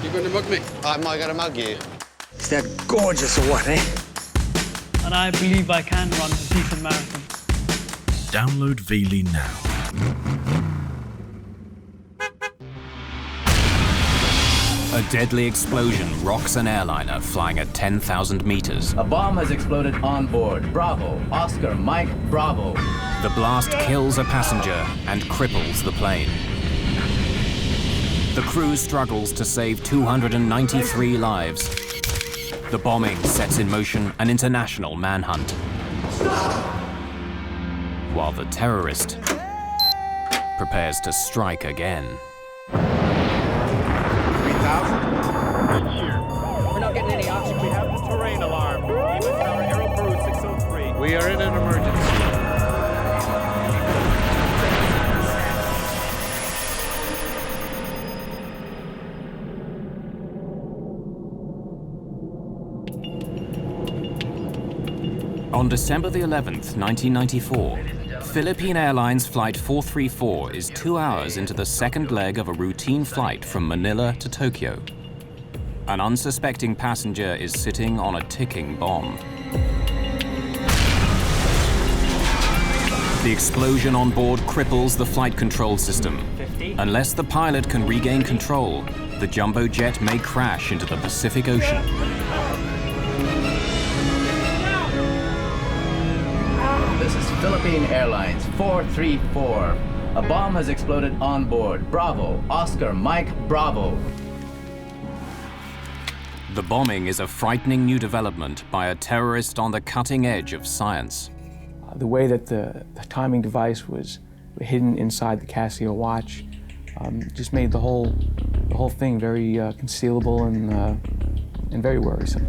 You going to mug me? Am I going to mug you? Is that gorgeous or what, eh? And I believe I can run a decent marathon. Download Veely now. A deadly explosion rocks an airliner flying at 10,000 meters. A bomb has exploded on board. Bravo. Oscar, Mike, Bravo. The blast kills a passenger and cripples the plane. The crew struggles to save 293 lives. The bombing sets in motion an international manhunt. While the terrorist prepares to strike again. 3,000? Good year. We're not getting any oxygen. We have the terrain alarm. Even Tower Aero Crew 603. We are in an emergency. On December the 11th, 1994, Philippine Airlines Flight 434 is 2 hours into the second leg of a routine flight from Manila to Tokyo. An unsuspecting passenger is sitting on a ticking bomb. The explosion on board cripples the flight control system. Unless the pilot can regain control, the jumbo jet may crash into the Pacific Ocean. This is Philippine Airlines 434. A bomb has exploded on board. Bravo. Oscar, Mike, Bravo. The bombing is a frightening new development by a terrorist on the cutting edge of science. The way that the timing device was hidden inside the Casio watch just made the whole thing very concealable and very worrisome.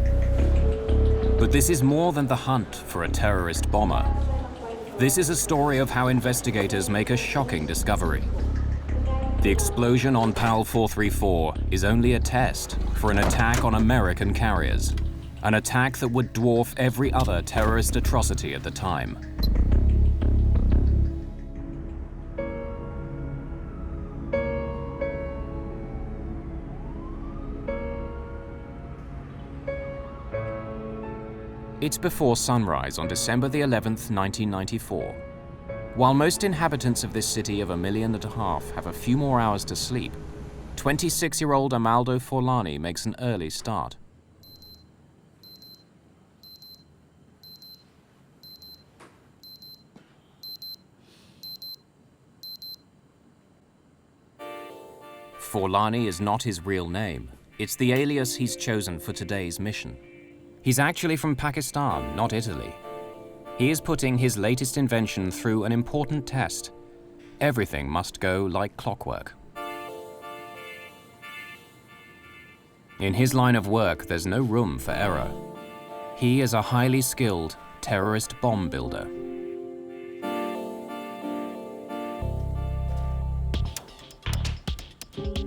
But this is more than the hunt for a terrorist bomber. This is a story of how investigators make a shocking discovery. The explosion on PAL 434 is only a test for an attack on American carriers, an attack that would dwarf every other terrorist atrocity at the time. It's before sunrise on December the 11th, 1994. While most inhabitants of this city of 1.5 million have a few more hours to sleep, 26-year-old Amaldo Forlani makes an early start. Forlani is not his real name. It's the alias he's chosen for today's mission. He's actually from Pakistan, not Italy. He is putting his latest invention through an important test. Everything must go like clockwork. In his line of work, there's no room for error. He is a highly skilled terrorist bomb builder.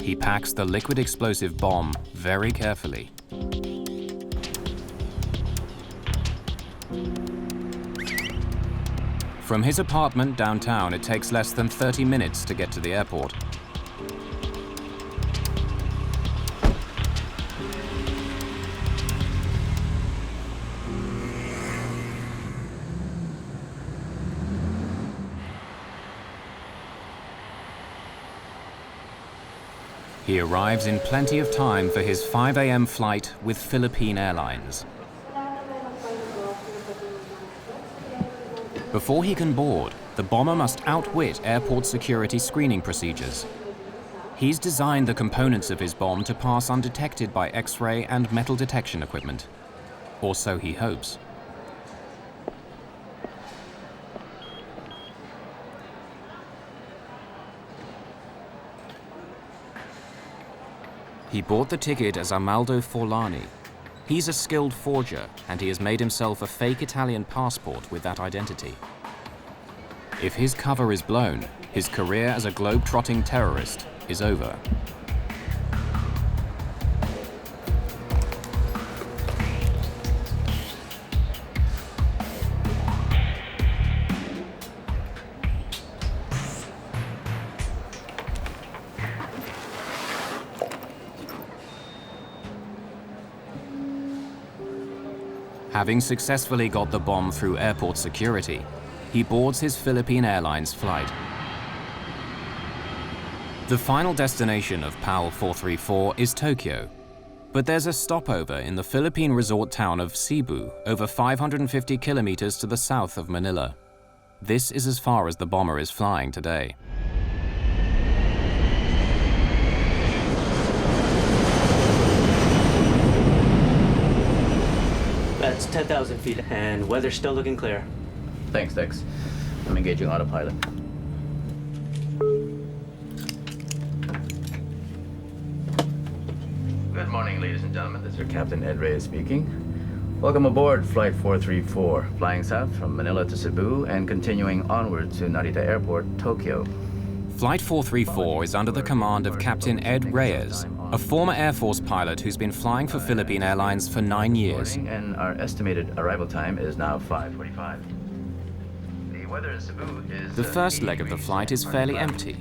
He packs the liquid explosive bomb very carefully. From his apartment downtown, it takes less than 30 minutes to get to the airport. He arrives in plenty of time for his 5 a.m. flight with Philippine Airlines. Before he can board, the bomber must outwit airport security screening procedures. He's designed the components of his bomb to pass undetected by X-ray and metal detection equipment. Or so he hopes. He bought the ticket as Amaldo Forlani. He's a skilled forger, and he has made himself a fake Italian passport with that identity. If his cover is blown, his career as a globe-trotting terrorist is over. Having successfully got the bomb through airport security, he boards his Philippine Airlines flight. The final destination of PAL 434 is Tokyo, but there's a stopover in the Philippine resort town of Cebu, over 550 kilometers to the south of Manila. This is as far as the bomber is flying today. That's 10,000 feet, and weather's still looking clear. Thanks, Dex. I'm engaging autopilot. Good morning, ladies and gentlemen. This is your Captain Ed Reyes speaking. Welcome aboard Flight 434, flying south from Manila to Cebu and continuing onward to Narita Airport, Tokyo. Flight 434 is under the command of Captain Ed Reyes, a former Air Force pilot who's been flying for Philippine Airlines for 9 years. And our estimated arrival time is now 5:45. The weather in Cebu is... The first leg of the flight is fairly empty.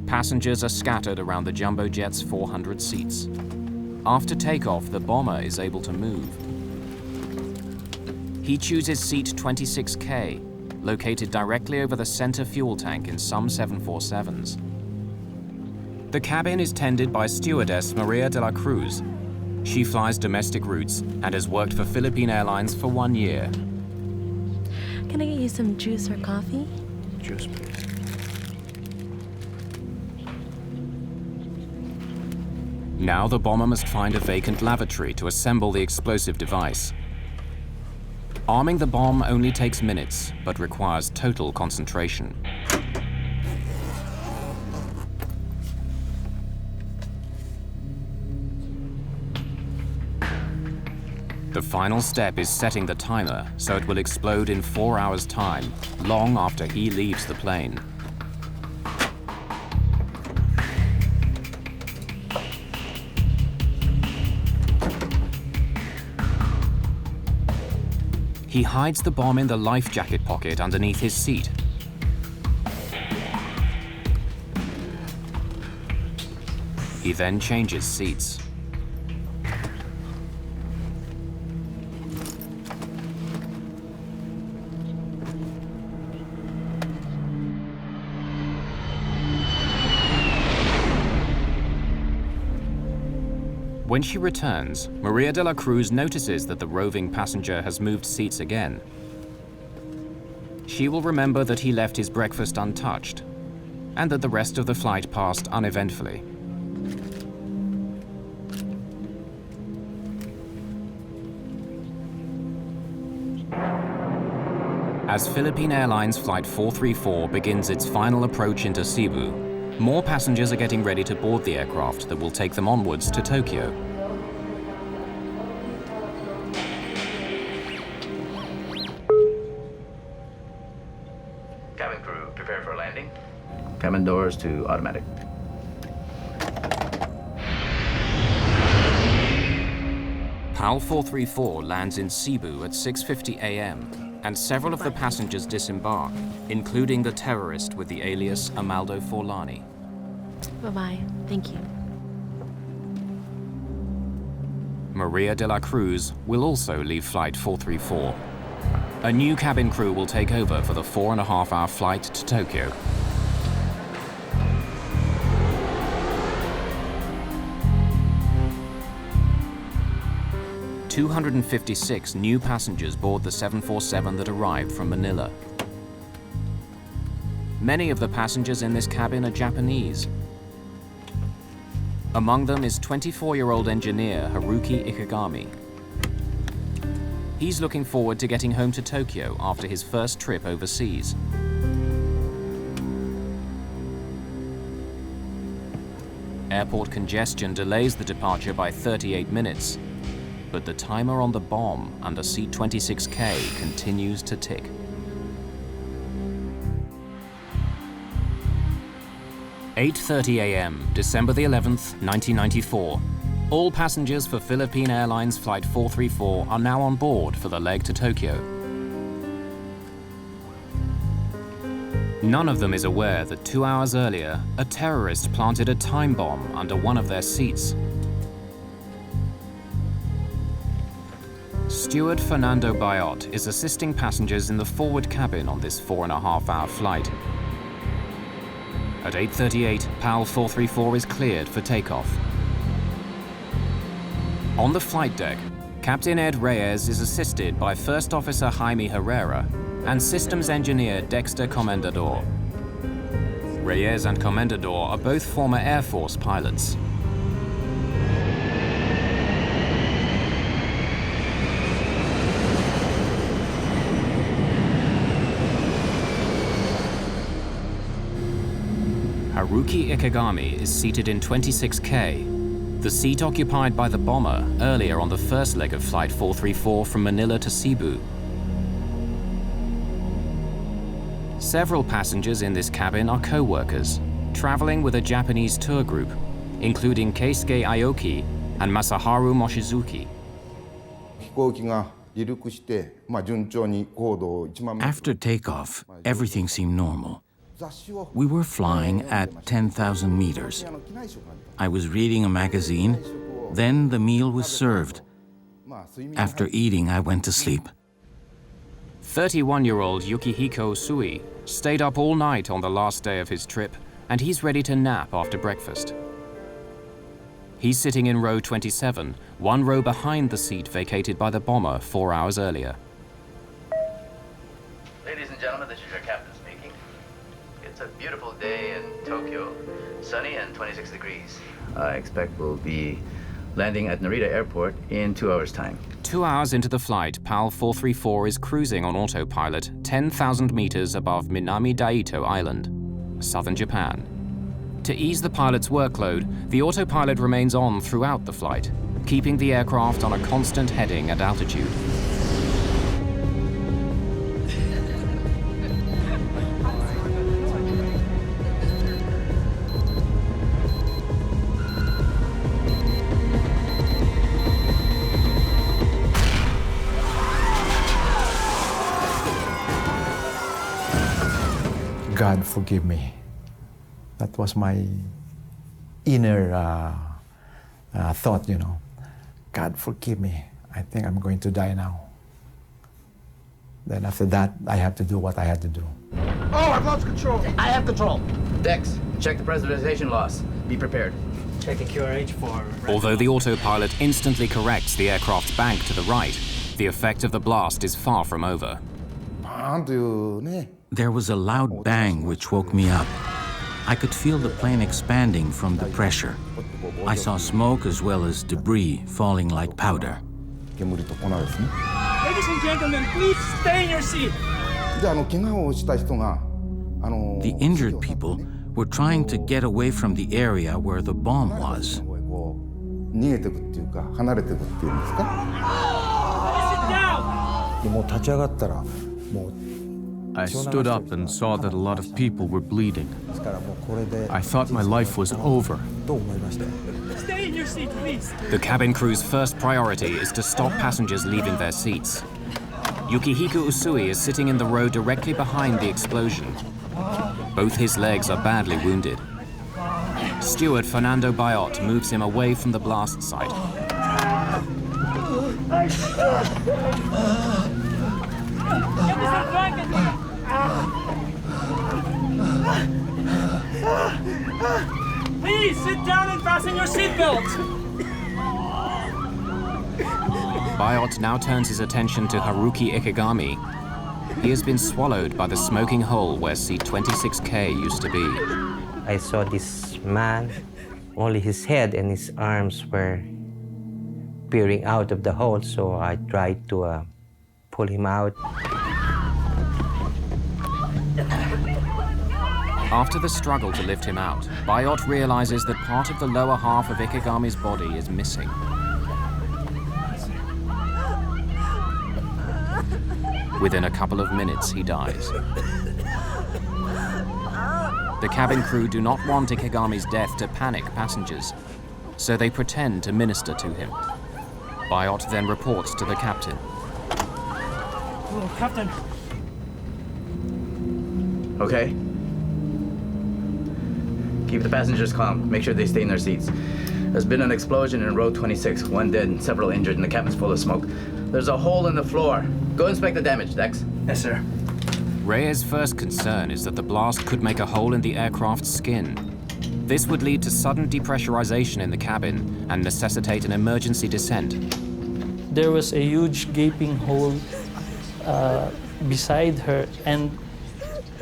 Passengers are scattered around the jumbo jet's 400 seats. After takeoff, the bomber is able to move. He chooses seat 26K, located directly over the center fuel tank in some 747s. The cabin is tended by stewardess Maria de la Cruz. She flies domestic routes and has worked for Philippine Airlines for 1 year. Can I get you some juice or coffee? Juice, please. Now the bomber must find a vacant lavatory to assemble the explosive device. Arming the bomb only takes minutes, but requires total concentration. The final step is setting the timer so it will explode in 4 hours' time, long after he leaves the plane. He hides the bomb in the life jacket pocket underneath his seat. He then changes seats. When she returns, Maria de la Cruz notices that the roving passenger has moved seats again. She will remember that he left his breakfast untouched, and that the rest of the flight passed uneventfully. As Philippine Airlines Flight 434 begins its final approach into Cebu, more passengers are getting ready to board the aircraft that will take them onwards to Tokyo. Cabin crew, prepare for landing. Cabin doors to automatic. PAL 434 lands in Cebu at 6:50 a.m. and several of the passengers disembark, including the terrorist with the alias Amaldo Forlani. Bye-bye. Thank you. Maria de la Cruz will also leave Flight 434. A new cabin crew will take over for the 4.5-hour flight to Tokyo. "256 new passengers board the 747 that arrived from Manila. Many of the passengers in this cabin are Japanese. Among them is 24-year-old engineer Haruki Ikegami. He's looking forward to getting home to Tokyo after his first trip overseas. Airport congestion delays the departure by 38 minutes, but the timer on the bomb under seat 26K continues to tick. "8:30 a.m., December the 11th, 1994. All passengers for Philippine Airlines Flight 434 are now on board for the leg to Tokyo. None of them is aware that 2 hours earlier, a terrorist planted a time bomb under one of their seats. Steward Fernando Bayot is assisting passengers in the forward cabin on this 4.5-hour flight. At 8:38, PAL 434 is cleared for takeoff. On the flight deck, Captain Ed Reyes is assisted by First Officer Jaime Herrera and Systems Engineer Dexter Comendador. Reyes and Comendador are both former Air Force pilots. Haruki Ikegami is seated in 26K, the seat occupied by the bomber earlier on the first leg of Flight 434 from Manila to Cebu. Several passengers in this cabin are co-workers, traveling with a Japanese tour group, including Keisuke Aoki and Masaharu Mochizuki. After takeoff, everything seemed normal. We were flying at 10,000 meters. I was reading a magazine, then the meal was served. After eating, I went to sleep. 31-year-old Yukihiko Usui stayed up all night on the last day of his trip, and he's ready to nap after breakfast. He's sitting in row 27, one row behind the seat vacated by the bomber 4 hours earlier. Ladies and gentlemen, this is your captain speaking. It's a beautiful day in Tokyo, sunny and 26 degrees. I expect we'll be landing at Narita Airport in 2 hours' time. 2 hours into the flight, PAL 434 is cruising on autopilot 10,000 meters above Minami Daito Island, southern Japan. To ease the pilot's workload, the autopilot remains on throughout the flight, keeping the aircraft on a constant heading at altitude. God forgive me. That was my inner thought, you know. God forgive me. I think I'm going to die now. Then after that, I have to do what I had to do. Oh, I've lost control. I have control. Dex, check the pressurization loss. Be prepared. Checking QRH for... Although the autopilot instantly corrects the aircraft's bank to the right, the effect of the blast is far from over. There was a loud bang which woke me up. I could feel the plane expanding from the pressure. I saw smoke as well as debris falling like powder. Ladies and gentlemen, please stay in your seat. The injured people were trying to get away from the area where the bomb was. Sit down. I stood up and saw that a lot of people were bleeding. I thought my life was over. Stay in your seat, please. The cabin crew's first priority is to stop passengers leaving their seats. Yukihiko Usui is sitting in the row directly behind the explosion. Both his legs are badly wounded. Steward Fernando Bayot moves him away from the blast site. Please sit down and fasten your seatbelt. Bayot now turns his attention to Haruki Ikegami. He has been swallowed by the smoking hole where seat 26K used to be. I saw this man, only his head and his arms were peering out of the hole, so I tried to pull him out. After the struggle to lift him out, Bayot realizes that part of the lower half of Ikegami's body is missing. Within a couple of minutes, he dies. The cabin crew do not want Ikegami's death to panic passengers, so they pretend to minister to him. Bayot then reports to the captain. Oh, Captain. Okay. Keep the passengers calm. Make sure they stay in their seats. There's been an explosion in row 26. One dead and several injured, and the cabin's full of smoke. There's a hole in the floor. Go inspect the damage, Dex. Yes, sir. Reyes' first concern is that the blast could make a hole in the aircraft's skin. This would lead to sudden depressurization in the cabin and necessitate an emergency descent. There was a huge gaping hole beside her, and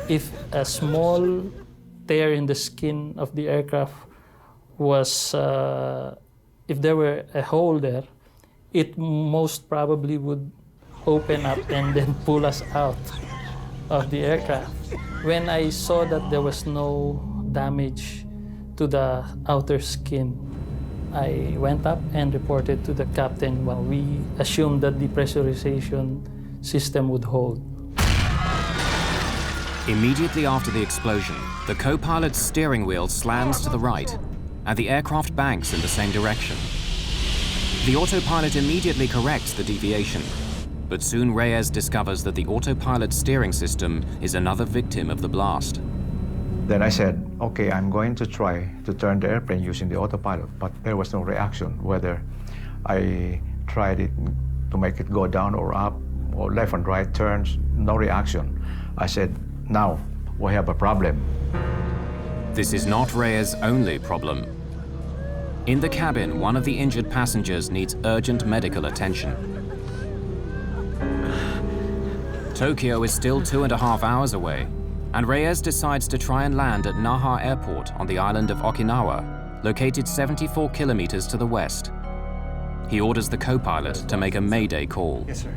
if a small tear in the skin of the aircraft was, if there were a hole there, it most probably would open up and then pull us out of the aircraft. When I saw that there was no damage to the outer skin, I went up and reported to the captain while we assumed that the pressurization system would hold. Immediately after the explosion, the co-pilot's steering wheel slams to the right, and the aircraft banks in the same direction. The autopilot immediately corrects the deviation, but soon Reyes discovers that the autopilot steering system is another victim of the blast. Then I said, okay, I'm going to try to turn the airplane using the autopilot, but there was no reaction, whether I tried it to make it go down or up, or left and right turns, no reaction. I said, now we have a problem. This is not Reyes' only problem. In the cabin, one of the injured passengers needs urgent medical attention. Tokyo is still 2.5 hours away, and Reyes decides to try and land at Naha Airport on the island of Okinawa, located 74 kilometers to the west. He orders the co-pilot to make a Mayday call. Yes, sir.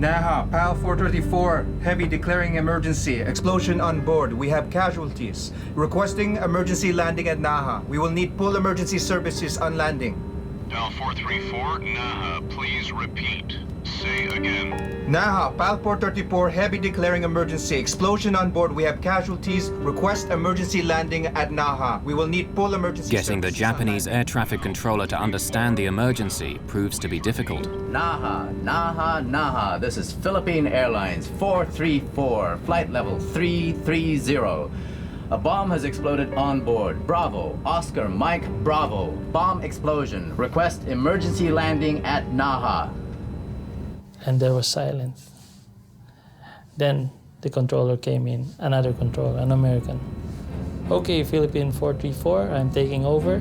Naha, PAL 434, heavy declaring emergency. Explosion on board. We have casualties. Requesting emergency landing at Naha. We will need full emergency services on landing. PAL 434, Naha, please repeat. Say again. Naha, PAL 434, heavy declaring emergency. Explosion on board. We have casualties. Request emergency landing at Naha. We will need full emergency Getting the Japanese air traffic controller to understand the emergency proves to be difficult. Naha, Naha, Naha. This is Philippine Airlines 434, flight level 330. A bomb has exploded on board. Bravo, Oscar, Mike, Bravo. Bomb explosion. Request emergency landing at Naha. And there was silence. Then the controller came in, another controller, an American. Okay, Philippine 434, I'm taking over.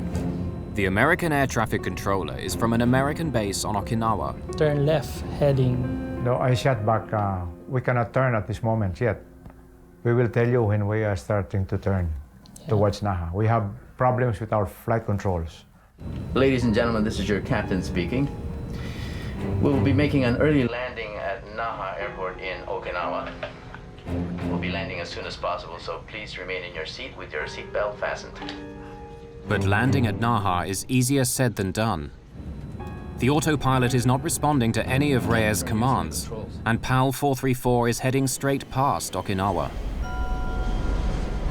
The American air traffic controller is from an American base on Okinawa. Turn left, heading. No, I shot back. We cannot turn at this moment yet. We will tell you when we are starting to turn towards Naha. We have problems with our flight controls. Ladies and gentlemen, this is your captain speaking. We will be making an early landing at Naha Airport in Okinawa. We'll be landing as soon as possible, so please remain in your seat with your seatbelt fastened. But landing at Naha is easier said than done. The autopilot is not responding to any of Reyes' commands, and PAL 434 is heading straight past Okinawa.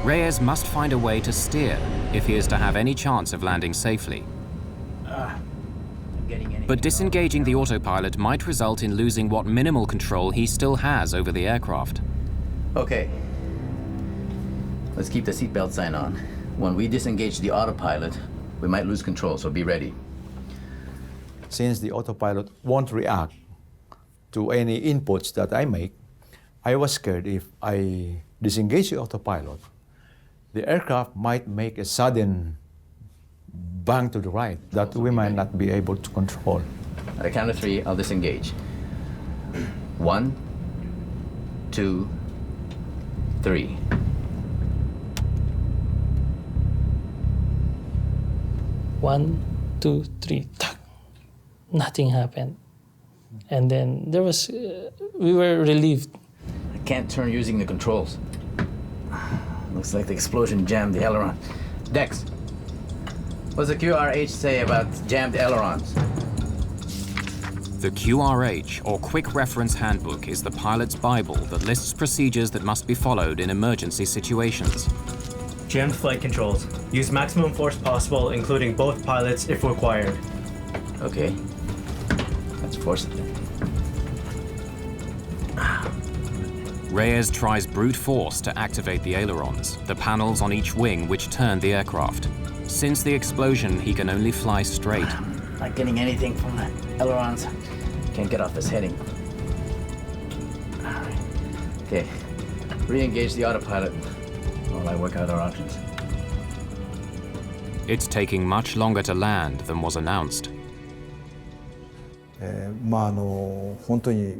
Reyes must find a way to steer if he is to have any chance of landing safely. But disengaging the autopilot might result in losing what minimal control he still has over the aircraft. Okay. Let's keep the seatbelt sign on. When we disengage the autopilot, we might lose control, so be ready. Since the autopilot won't react to any inputs that I make, I was scared if I disengage the autopilot, the aircraft might make a sudden bang to the right that we might not be able to control. At the count of 3, I'll disengage. 1, 2, 3. One, two, three. Nothing happened. And then there was, we were relieved. I can't turn using the controls. Looks like the explosion jammed the aileron. Dex, what's the QRH say about jammed ailerons? The QRH, or Quick Reference Handbook, is the pilot's Bible that lists procedures that must be followed in emergency situations. Jammed flight controls. Use maximum force possible, including both pilots if required. Okay. Let's force it then. Reyes tries brute force to activate the ailerons, the panels on each wing which turn the aircraft. Since the explosion, he can only fly straight. Not getting anything from the ailerons. Can't get off this heading. All right. Okay, re-engage the autopilot while I work out our options. It's taking much longer to land than was announced.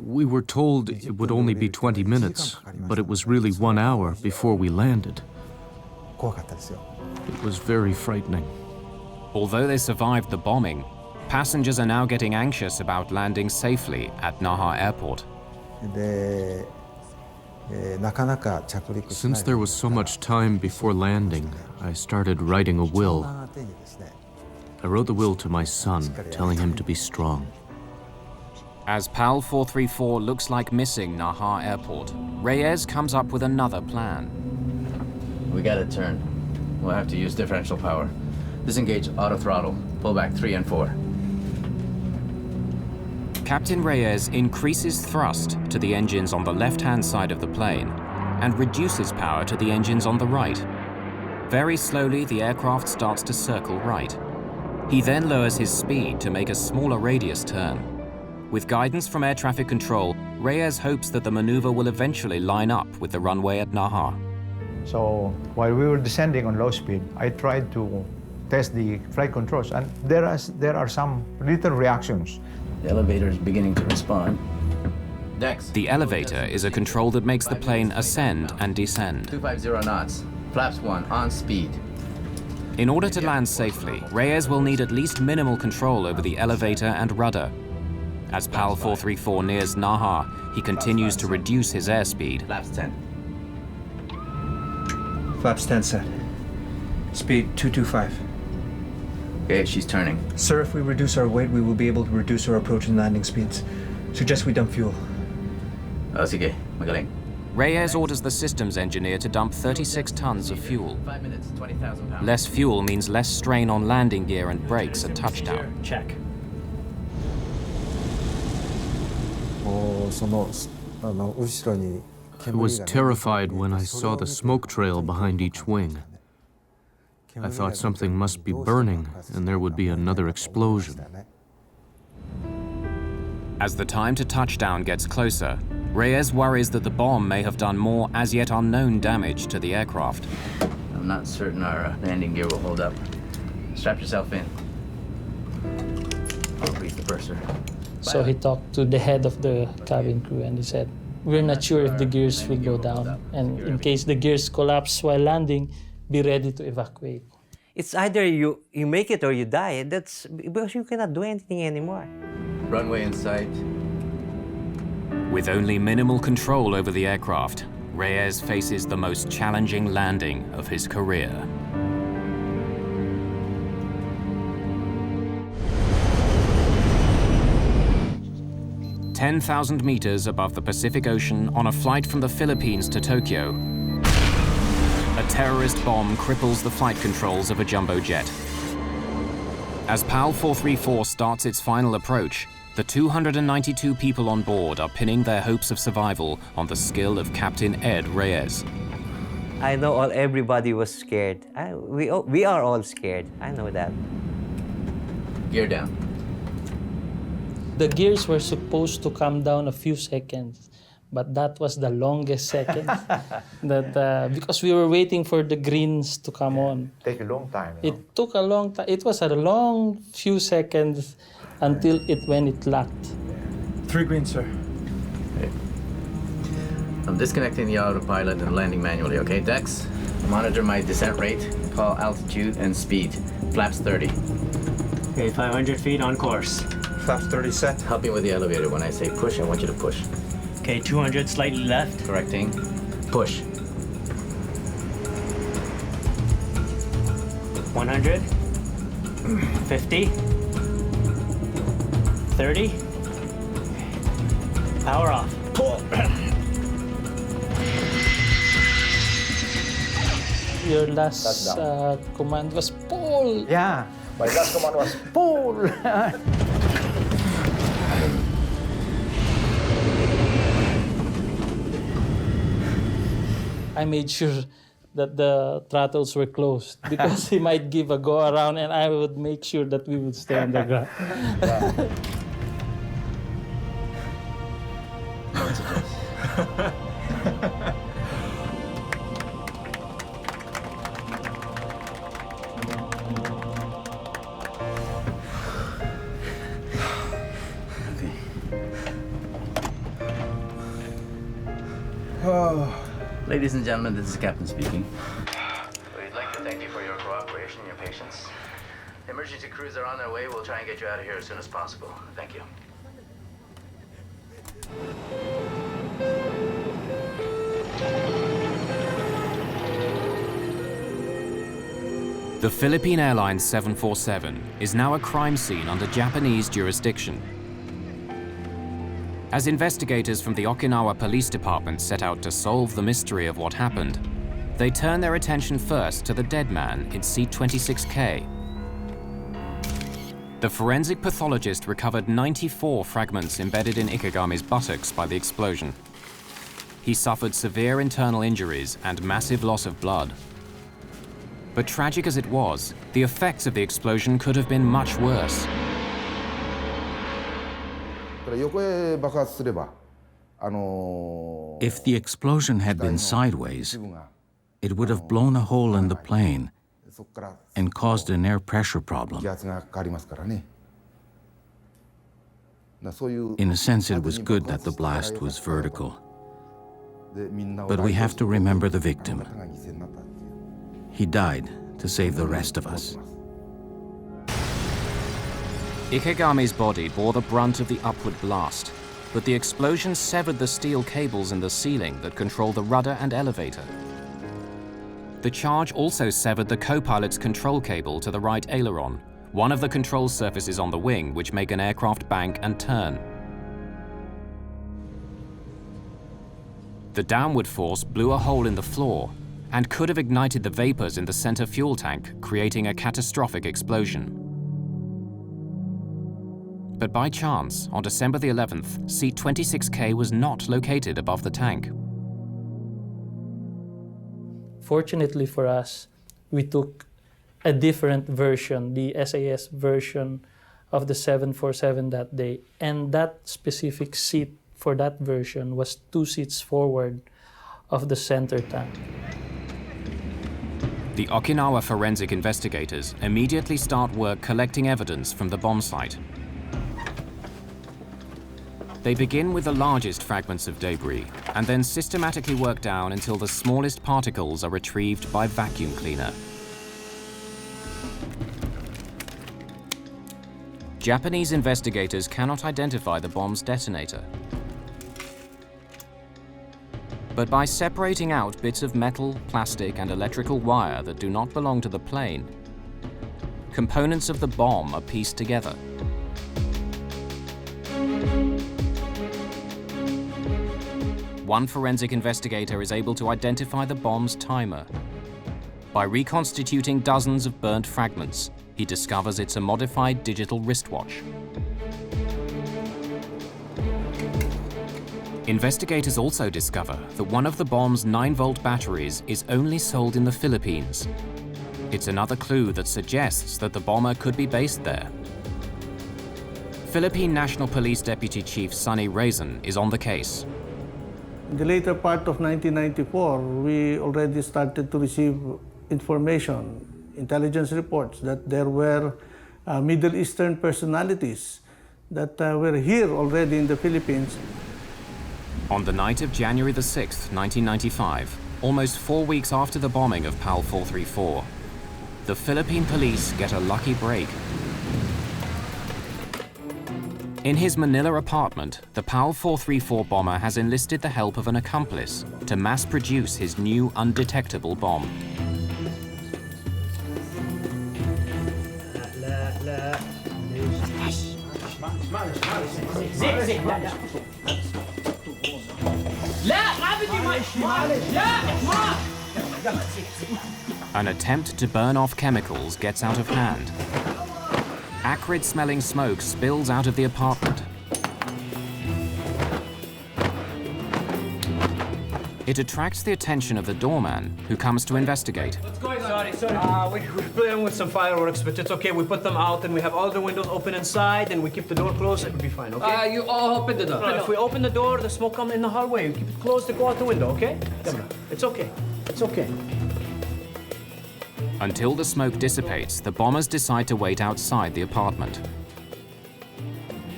We were told it would only be 20 minutes, but it was really 1 hour before we landed. It was very frightening. Although they survived the bombing, passengers are now getting anxious about landing safely at Naha Airport. Since there was so much time before landing, I started writing a will. I wrote the will to my son, telling him to be strong. As PAL 434 looks like missing Naha Airport, Reyes comes up with another plan. We gotta turn. We'll have to use differential power. Disengage auto throttle. Pull back 3 and 4. Captain Reyes increases thrust to the engines on the left-hand side of the plane and reduces power to the engines on the right. Very slowly, the aircraft starts to circle right. He then lowers his speed to make a smaller radius turn. With guidance from air traffic control, Reyes hopes that the maneuver will eventually line up with the runway at Naha. So while we were descending on low speed, I tried to test the flight controls, and there are some little reactions. The elevator is beginning to respond. Dex. The elevator is a control that makes the plane ascend and descend. 250 knots. Flaps 1 on speed. In order to land safely, Reyes will need at least minimal control over the elevator and rudder. As PAL 434 nears Naha, he continues to reduce his airspeed. Flaps 10. Flaps 10 set. Speed 225. Okay, she's turning. Sir, if we reduce our weight, we will be able to reduce our approach and landing speeds. Suggest we dump fuel. Sige, magaling. Reyes orders the systems engineer to dump 36 tons of fuel. 5 minutes, 20,000 pounds. Less fuel means less strain on landing gear and brakes at touchdown. Check. I was terrified when I saw the smoke trail behind each wing. I thought something must be burning and there would be another explosion. As the time to touchdown gets closer, Reyes worries that the bomb may have done more as yet unknown damage to the aircraft. I'm not certain our landing gear will hold up. Strap yourself in. I'll grease the purser. So he talked to the head of the cabin crew and he said, "We're not sure if the gears will go down, and in case the gears collapse while landing, be ready to evacuate." It's either you make it or you die. That's because you cannot do anything anymore. Runway in sight. With only minimal control over the aircraft, Reyes faces the most challenging landing of his career. "10,000 meters above the Pacific Ocean on a flight from the Philippines to Tokyo, a terrorist bomb cripples the flight controls of a jumbo jet. As PAL 434 starts its final approach, the 292 people on board are pinning their hopes of survival on the skill of Captain Ed Reyes. I know everybody was scared. We are all scared. I know that. Gear down. The gears were supposed to come down a few seconds, but that was the longest second. Because we were waiting for the greens to come on. Take a long time. It took a long time. It was a long few seconds until when it locked. 3 green, sir. Okay. I'm disconnecting the autopilot and landing manually, okay? Dex, monitor my descent rate, call altitude and speed. Flaps 30. Okay, 500 feet on course. Flaps 30 set. Help me with the elevator. When I say push, I want you to push. Okay, 200 slightly left. Correcting. Push. 100. 50. 30. Power off. Pull. Your last command was pull. Yeah, my last command was pull. I made sure that the throttles were closed because he might give a go around and I would make sure that we would stay on the ground. Ladies and gentlemen, this is Captain speaking. We'd like to thank you for your cooperation and your patience. Emergency crews are on their way. We'll try and get you out of here as soon as possible. Thank you. The Philippine Airlines 747 is now a crime scene under Japanese jurisdiction. As investigators from the Okinawa Police Department set out to solve the mystery of what happened, they turn their attention first to the dead man in seat 26K. The forensic pathologist recovered 94 fragments embedded in Ikegami's buttocks by the explosion. He suffered severe internal injuries and massive loss of blood. But tragic as it was, the effects of the explosion could have been much worse. If the explosion had been sideways, it would have blown a hole in the plane and caused an air pressure problem. In a sense, it was good that the blast was vertical. But we have to remember the victim. He died to save the rest of us. Ikegami's body bore the brunt of the upward blast, but the explosion severed the steel cables in the ceiling that control the rudder and elevator. The charge also severed the co-pilot's control cable to the right aileron, one of the control surfaces on the wing which make an aircraft bank and turn. The downward force blew a hole in the floor and could have ignited the vapors in the center fuel tank, creating a catastrophic explosion. But by chance, on December the 11th, seat 26K was not located above the tank. Fortunately for us, we took a different version, the SAS version of the 747 that day, and that specific seat for that version was 2 seats forward of the center tank. The Okinawa forensic investigators immediately start work collecting evidence from the bomb site. They begin with the largest fragments of debris and then systematically work down until the smallest particles are retrieved by vacuum cleaner. Japanese investigators cannot identify the bomb's detonator. But by separating out bits of metal, plastic, and electrical wire that do not belong to the plane, components of the bomb are pieced together. One forensic investigator is able to identify the bomb's timer. By reconstituting dozens of burnt fragments, he discovers it's a modified digital wristwatch. Investigators also discover that one of the bomb's 9-volt batteries is only sold in the Philippines. It's another clue that suggests that the bomber could be based there. Philippine National Police Deputy Chief Sonny Raisin is on the case. In the later part of 1994, we already started to receive information, intelligence reports, that there were Middle Eastern personalities that were here already in the Philippines. On the night of January the 6th, 1995, almost 4 weeks after the bombing of PAL 434, the Philippine police get a lucky break. In his Manila apartment, the PAL 434 bomber has enlisted the help of an accomplice to mass-produce his new undetectable bomb. An attempt to burn off chemicals gets out of hand. Acrid-smelling smoke spills out of the apartment. It attracts the attention of the doorman, who comes to investigate. What's going on? Sorry. We're playing with some fireworks, but it's okay. We put them out, and we have all the windows open inside, and we keep the door closed. It'll be fine, okay? You all open the door. No, if we open the door, the smoke come in the hallway. You keep it closed to go out the window, okay? Come on. It's okay. It's okay. Until the smoke dissipates, the bombers decide to wait outside the apartment.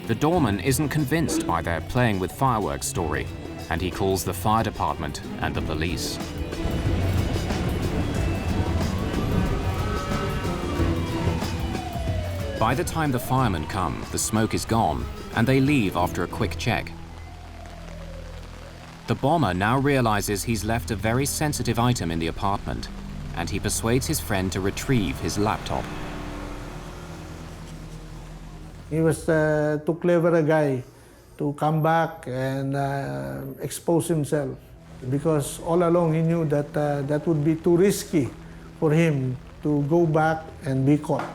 The doorman isn't convinced by their playing with fireworks story, and he calls the fire department and the police. By the time the firemen come, the smoke is gone, and they leave after a quick check. The bomber now realizes he's left a very sensitive item in the apartment, and he persuades his friend to retrieve his laptop. He was too clever a guy to come back and expose himself, because all along he knew that that would be too risky for him to go back and be caught.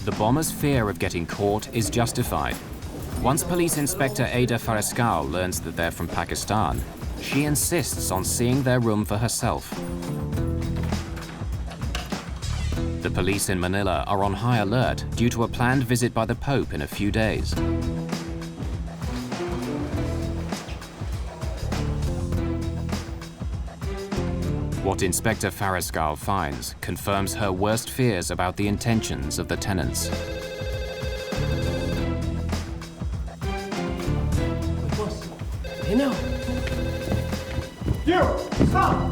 The bomber's fear of getting caught is justified. Once Police Inspector Ada Farescal learns that they're from Pakistan, she insists on seeing their room for herself. The police in Manila are on high alert due to a planned visit by the Pope in a few days. What Inspector Farescal finds confirms her worst fears about the intentions of the tenants. You know. You! Stop!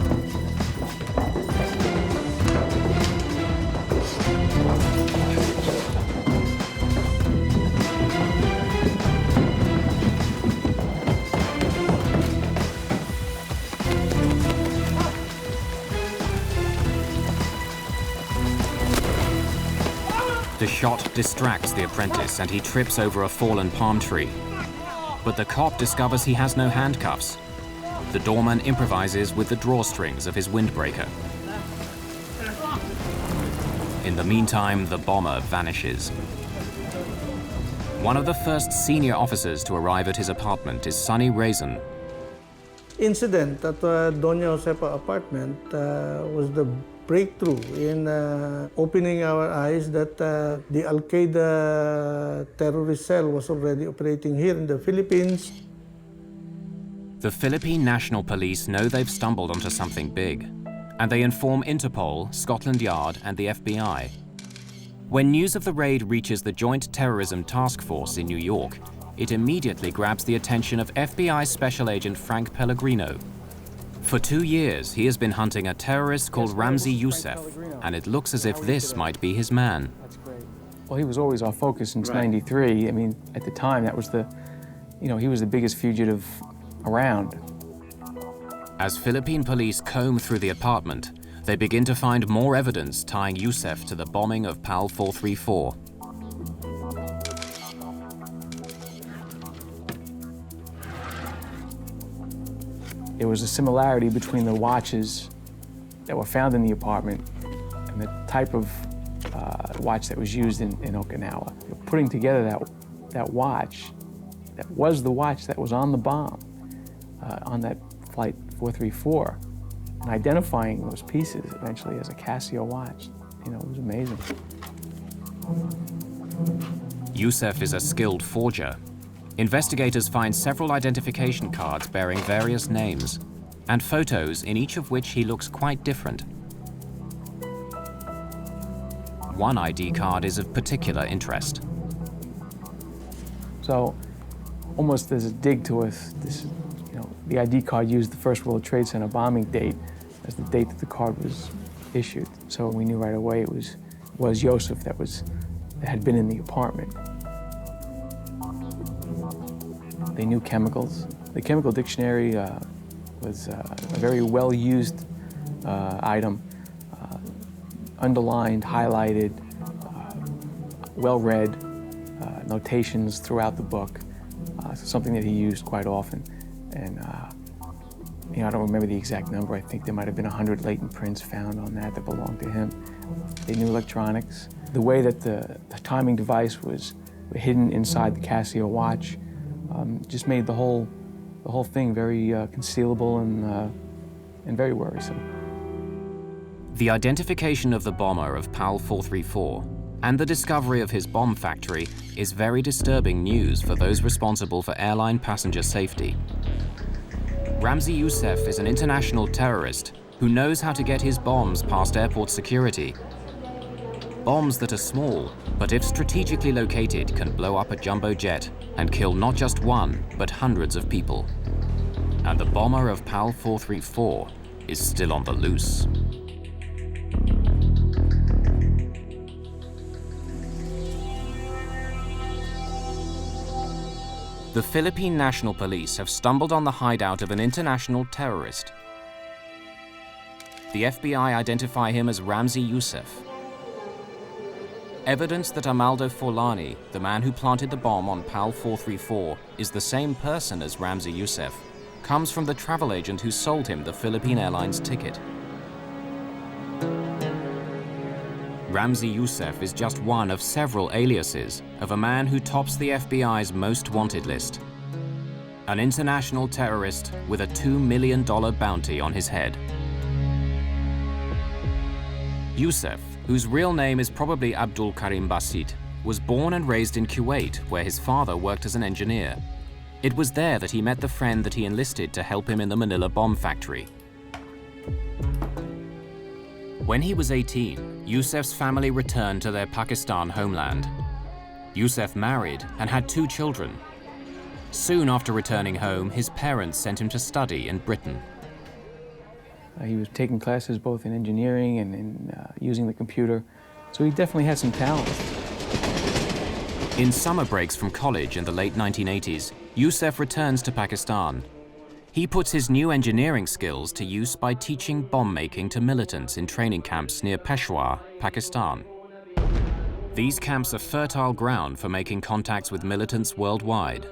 The shot distracts the apprentice and he trips over a fallen palm tree. But the cop discovers he has no handcuffs. The doorman improvises with the drawstrings of his windbreaker. In the meantime, the bomber vanishes. One of the first senior officers to arrive at his apartment is Sonny Raisin. Incident at Doña Josefa apartment was the breakthrough in opening our eyes that the Al-Qaeda terrorist cell was already operating here in the Philippines. The Philippine National Police know they've stumbled onto something big, and they inform Interpol, Scotland Yard, and the FBI. When news of the raid reaches the Joint Terrorism Task Force in New York, it immediately grabs the attention of FBI Special Agent Frank Pellegrino. For 2 years, he has been hunting a terrorist called Ramzi Youssef, and it looks as if this might be his man. Well, he was always our focus since '93. I mean, at the time, that was he was the biggest fugitive around. As Philippine police comb through the apartment, they begin to find more evidence tying Youssef to the bombing of PAL 434. There was a similarity between the watches that were found in the apartment and the type of watch that was used in Okinawa. Putting together that watch, that was the watch that was on the bomb, on that Flight 434, and identifying those pieces eventually as a Casio watch, it was amazing. Youssef is a skilled forger. Investigators find several identification cards bearing various names, and photos in each of which he looks quite different. One ID card is of particular interest. So, almost as a dig to us, the ID card used the First World Trade Center bombing date as the date that the card was issued. So we knew right away it was Youssef that had been in the apartment. They knew chemicals. The chemical dictionary was a very well-used item, underlined, highlighted, well-read, notations throughout the book, something that he used quite often. And I don't remember the exact number. I think there might have been 100 latent prints found on that belonged to him. They knew electronics. The way that the timing device was hidden inside the Casio watch just made the whole the whole thing very concealable and very worrisome. The identification of the bomber of PAL 434 and the discovery of his bomb factory is very disturbing news for those responsible for airline passenger safety. Ramzi Youssef is an international terrorist who knows how to get his bombs past airport security. Bombs that are small, but if strategically located, can blow up a jumbo jet and kill not just one, but hundreds of people. And the bomber of PAL 434 is still on the loose. The Philippine National Police have stumbled on the hideout of an international terrorist. The FBI identify him as Ramzi Youssef. Evidence that Amaldo Forlani, the man who planted the bomb on PAL 434, is the same person as Ramzi Youssef, comes from the travel agent who sold him the Philippine Airlines ticket. Ramzi Youssef is just one of several aliases of a man who tops the FBI's most wanted list. An international terrorist with a $2 million bounty on his head. Youssef, whose real name is probably Abdul Karim Basit, was born and raised in Kuwait, where his father worked as an engineer. It was there that he met the friend that he enlisted to help him in the Manila bomb factory. When he was 18, Youssef's family returned to their Pakistan homeland. Youssef married and had 2 children. Soon after returning home, his parents sent him to study in Britain. He was taking classes both in engineering and in using the computer, so he definitely had some talent. In summer breaks from college in the late 1980s, Youssef returns to Pakistan. He puts his new engineering skills to use by teaching bomb making to militants in training camps near Peshawar, Pakistan. These camps are fertile ground for making contacts with militants worldwide.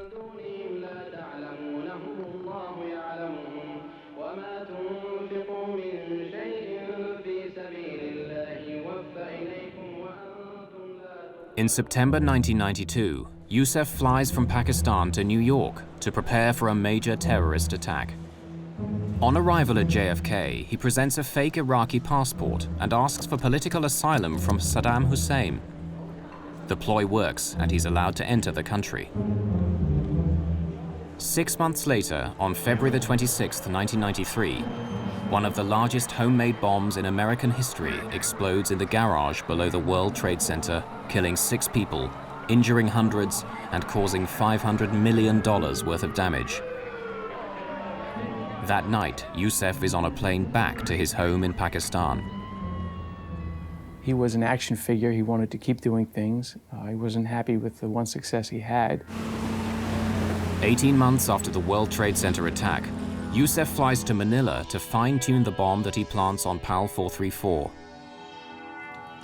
In September 1992, Youssef flies from Pakistan to New York to prepare for a major terrorist attack. On arrival at JFK, he presents a fake Iraqi passport and asks for political asylum from Saddam Hussein. The ploy works and he's allowed to enter the country. 6 months later, on February the 26th, 1993, one of the largest homemade bombs in American history explodes in the garage below the World Trade Center, killing 6 people, injuring hundreds, and causing $500 million worth of damage. That night, Youssef is on a plane back to his home in Pakistan. He was an action figure. He wanted to keep doing things. He wasn't happy with the one success he had. 18 months after the World Trade Center attack, Youssef flies to Manila to fine-tune the bomb that he plants on PAL 434.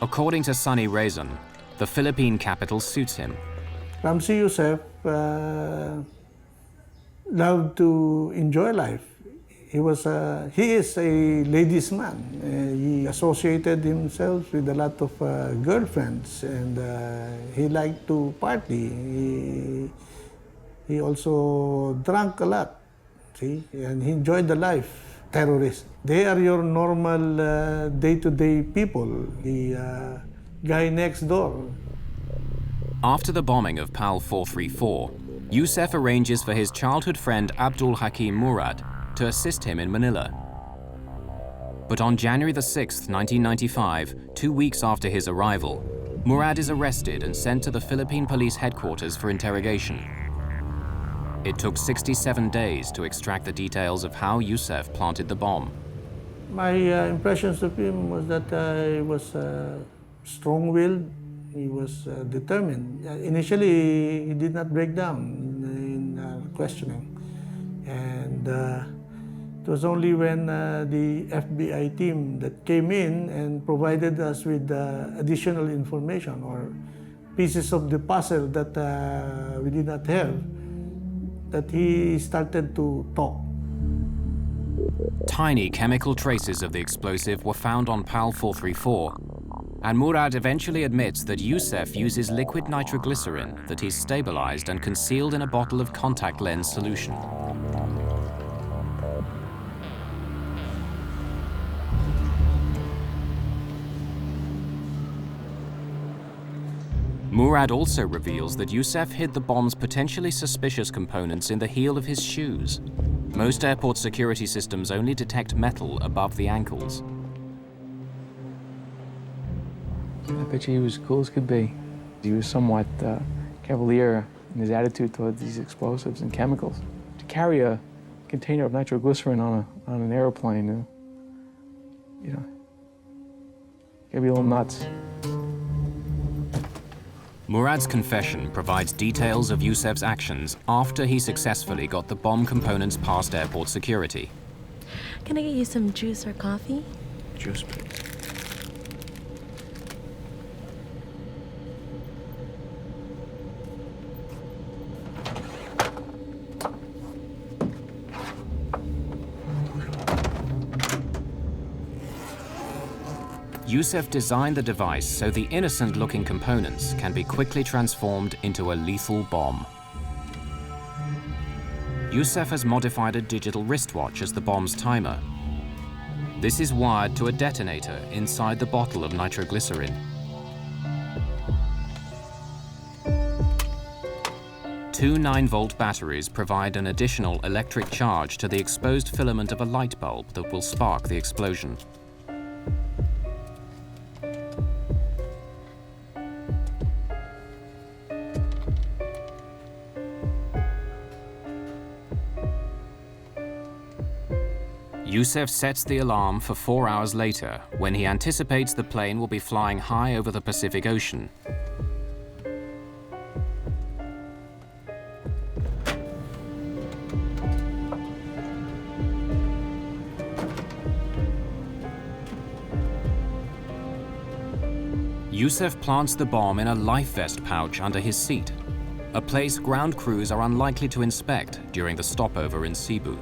According to Sunny Raisin, the Philippine capital suits him. Ramzi Youssef loved to enjoy life. He is a ladies' man. He associated himself with a lot of girlfriends, and he liked to party. He also drank a lot, see, and he enjoyed the life. Terrorists, they are your normal day-to-day people, the guy next door. After the bombing of PAL 434, Youssef arranges for his childhood friend Abdul Hakim Murad to assist him in Manila. But on January the 6th, 1995, 2 weeks after his arrival, Murad is arrested and sent to the Philippine Police headquarters for interrogation. It took 67 days to extract the details of how Youssef planted the bomb. My impressions of him was that he was strong-willed, he was determined. Initially, he did not break down in questioning. And it was only when the FBI team that came in and provided us with additional information or pieces of the puzzle that we did not have, that he started to talk. Tiny chemical traces of the explosive were found on PAL 434, and Murad eventually admits that Youssef uses liquid nitroglycerin that he's stabilized and concealed in a bottle of contact lens solution. Murad also reveals that Youssef hid the bomb's potentially suspicious components in the heel of his shoes. Most airport security systems only detect metal above the ankles. I bet you he was cool as could be. He was somewhat cavalier in his attitude towards these explosives and chemicals. To carry a container of nitroglycerin on an airplane, you know, gotta be a little nuts. Murad's confession provides details of Youssef's actions after he successfully got the bomb components past airport security. Can I get you some juice or coffee? Juice, please. Youssef designed the device so the innocent-looking components can be quickly transformed into a lethal bomb. Youssef has modified a digital wristwatch as the bomb's timer. This is wired to a detonator inside the bottle of nitroglycerin. Two 9-volt batteries provide an additional electric charge to the exposed filament of a light bulb that will spark the explosion. Youssef sets the alarm for 4 hours later, when he anticipates the plane will be flying high over the Pacific Ocean. Youssef plants the bomb in a life vest pouch under his seat, a place ground crews are unlikely to inspect during the stopover in Cebu.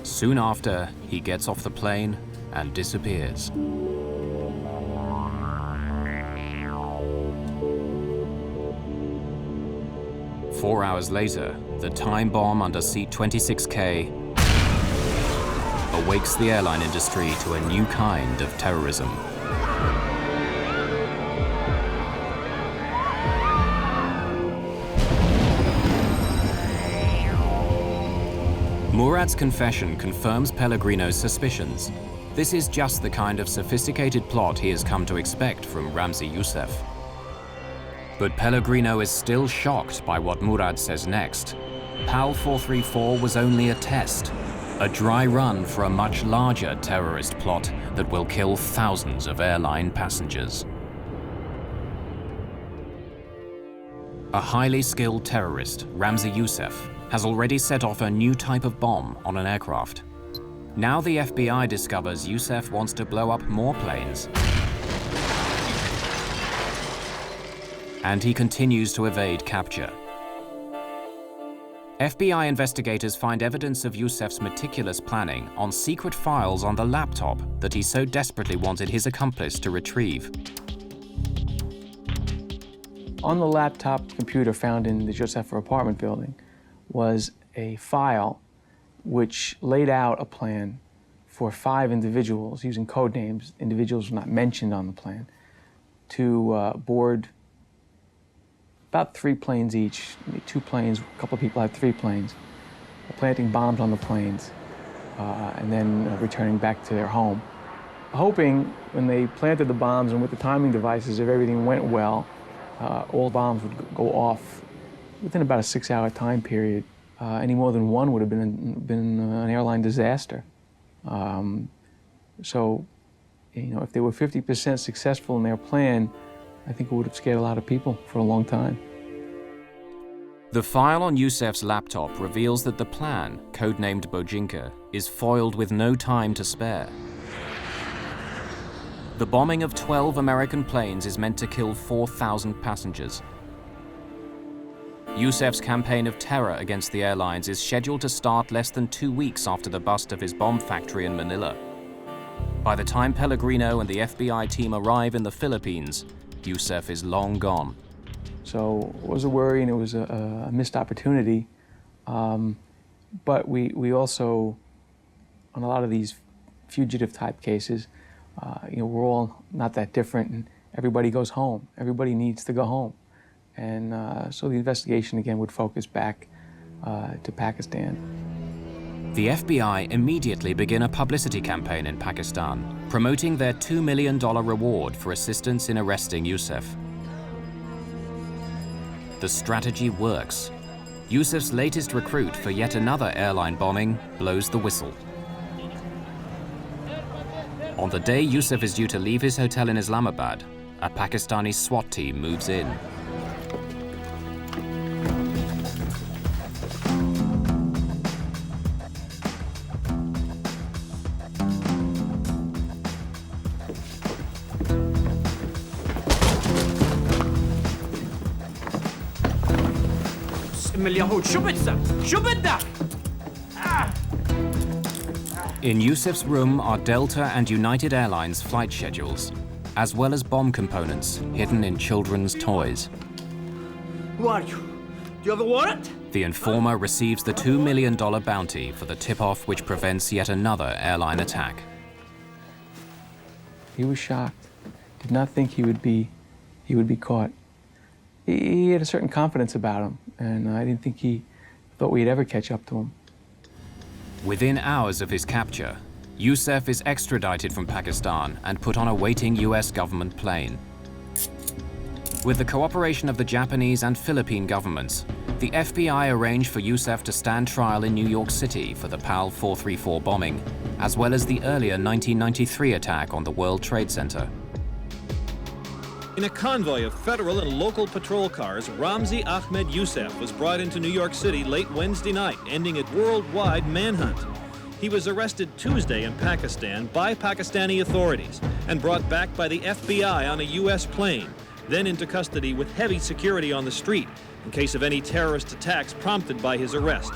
Soon after, he gets off the plane and disappears. Four hours later, the time bomb under seat 26K awakes the airline industry to a new kind of terrorism. Murad's confession confirms Pellegrino's suspicions. This is just the kind of sophisticated plot he has come to expect from Ramzi Youssef. But Pellegrino is still shocked by what Murad says next. PAL 434 was only a test, a dry run for a much larger terrorist plot that will kill thousands of airline passengers. A highly skilled terrorist, Ramzi Youssef, has already set off a new type of bomb on an aircraft. Now the FBI discovers Youssef wants to blow up more planes, and he continues to evade capture. FBI investigators find evidence of Youssef's meticulous planning on secret files on the laptop that he so desperately wanted his accomplice to retrieve. On the laptop computer found in the Youssef apartment building was a file which laid out a plan for 5 individuals, using code names, individuals not mentioned on the plan, to board about 3 planes each, maybe 2 planes, a couple of people had 3 planes, planting bombs on the planes, and then returning back to their home. Hoping when they planted the bombs and with the timing devices, if everything went well, all bombs would go off within about a 6-hour time period. Any more than one would have been an airline disaster. So, you know, if they were 50% successful in their plan, I think it would have scared a lot of people for a long time. The file on Youssef's laptop reveals that the plan, codenamed Bojinka, is foiled with no time to spare. The bombing of 12 American planes is meant to kill 4,000 passengers. Youssef's campaign of terror against the airlines is scheduled to start less than 2 weeks after the bust of his bomb factory in Manila. By the time Pellegrino and the FBI team arrive in the Philippines, Youssef is long gone. So it was a worry and it was a missed opportunity. But we also, on a lot of these fugitive type cases, we're all not that different, and everybody goes home. Everybody needs to go home. And so the investigation again would focus back to Pakistan. The FBI immediately begin a publicity campaign in Pakistan, promoting their $2 million reward for assistance in arresting Youssef. The strategy works. Youssef's latest recruit for yet another airline bombing blows the whistle. On the day Youssef is due to leave his hotel in Islamabad, a Pakistani SWAT team moves in. In Youssef's room are Delta and United Airlines flight schedules, as well as bomb components hidden in children's toys. Who are you? Do you have a warrant? The informer receives the $2 million bounty for the tip-off which prevents yet another airline attack. He was shocked. Did not think he would be caught. He had a certain confidence about him, and I didn't think he thought we'd ever catch up to him. Within hours of his capture, Youssef is extradited from Pakistan and put on a waiting US government plane. With the cooperation of the Japanese and Philippine governments, the FBI arranged for Youssef to stand trial in New York City for the PAL 434 bombing, as well as the earlier 1993 attack on the World Trade Center. In a convoy of federal and local patrol cars, Ramzi Ahmed Youssef was brought into New York City late Wednesday night, ending a worldwide manhunt. He was arrested Tuesday in Pakistan by Pakistani authorities and brought back by the FBI on a U.S. plane, then into custody with heavy security on the street in case of any terrorist attacks prompted by his arrest.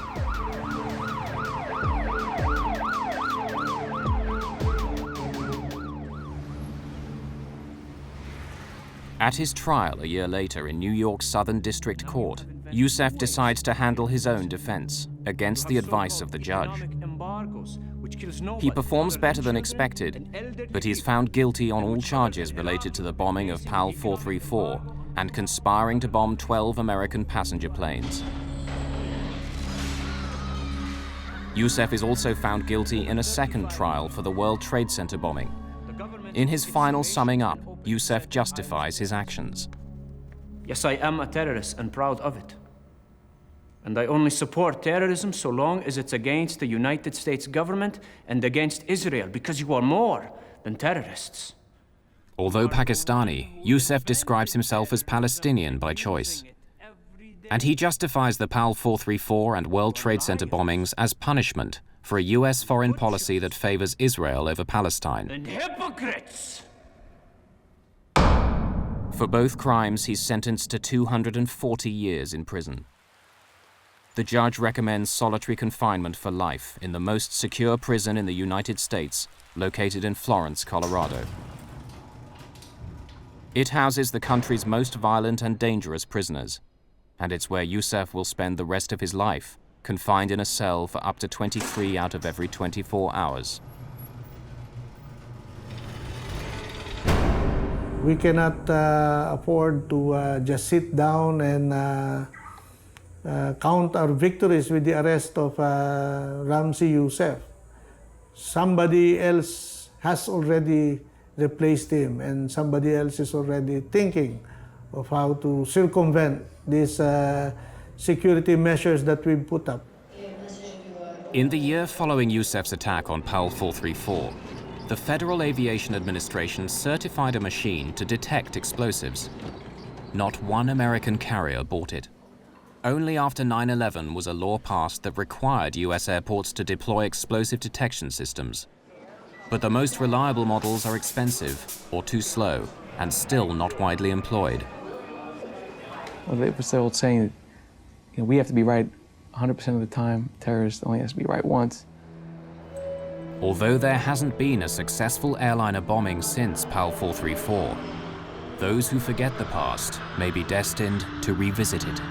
At his trial a year later in New York's Southern District Court, Youssef decides to handle his own defense against the advice of the judge. He performs better than expected, but he is found guilty on all charges related to the bombing of PAL 434 and conspiring to bomb 12 American passenger planes. Youssef is also found guilty in a second trial for the World Trade Center bombing. In his final summing up, Youssef justifies his actions. Yes, I am a terrorist and proud of it. And I only support terrorism so long as it's against the United States government and against Israel, because you are more than terrorists. Although Pakistani, Youssef describes himself as Palestinian by choice. And he justifies the PAL 434 and World Trade Center bombings as punishment for a US foreign policy that favors Israel over Palestine. And hypocrites! For both crimes, he's sentenced to 240 years in prison. The judge recommends solitary confinement for life in the most secure prison in the United States, located in Florence, Colorado. It houses the country's most violent and dangerous prisoners, and it's where Youssef will spend the rest of his life, confined in a cell for up to 23 out of every 24 hours. We cannot afford to just sit down and count our victories with the arrest of Ramzi Youssef. Somebody else has already replaced him, and somebody else is already thinking of how to circumvent these security measures that we've put up. In the year following Youssef's attack on PAL 434, the Federal Aviation Administration certified a machine to detect explosives. Not one American carrier bought it. Only after 9/11 was a law passed that required US airports to deploy explosive detection systems. But the most reliable models are expensive or too slow and still not widely employed. Well, it was the old saying that we have to be right 100% of the time. Terrorists only has to be right once. Although there hasn't been a successful airliner bombing since PAL 434, those who forget the past may be destined to revisit it.